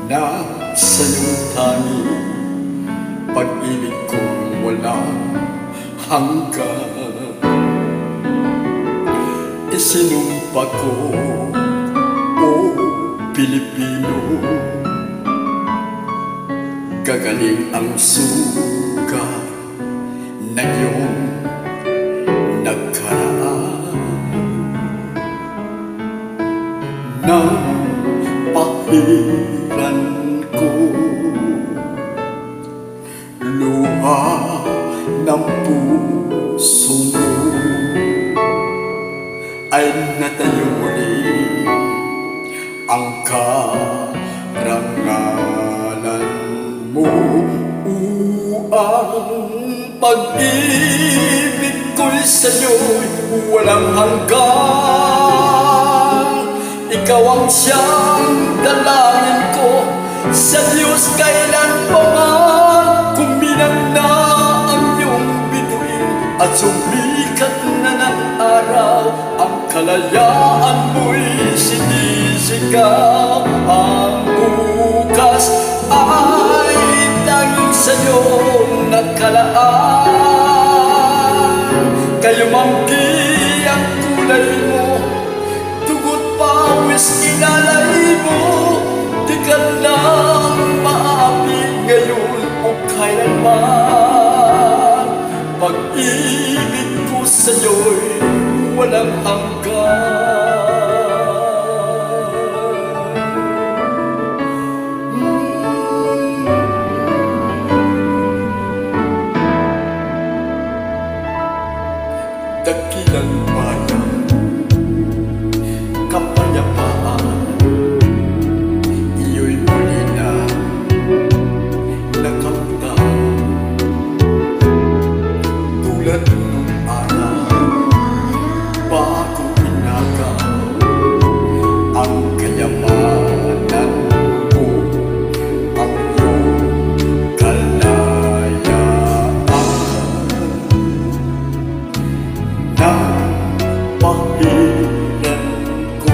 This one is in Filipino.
na sa'yong tanging pag-ibig kong walang hanggan. Isinumpa ko, o Pilipino, gagaling ang sugat na iyong nagkaraan. Nang pahiran ko luha ng puso mo, ay natayo muli ang karangalan mo. Ang pag-ibig ko'y sa'yo'y walang hanggan. Ikaw ang siyang dalangin ko sa Diyos kailan pa man. Kuminang na ang iyong bituin at sumikat na ng araw. Ang kalayaan mo'y sinisigaw. Ang bukas ay tanging sa'yo nakalaan. Kayo manggi ang kulay mo, tugot pawis inalay mo. Di ka lang maapit ngayon o kailanman. Pag-ibig ko sa'yo'y walang hanggan. Dakilang bayan, kapayapaan, iyo'y muli na nakamtan. Tulad nung araw, bago inagaw ang kayamanan mo, ang iyong kalayaan. Nang pahiran ko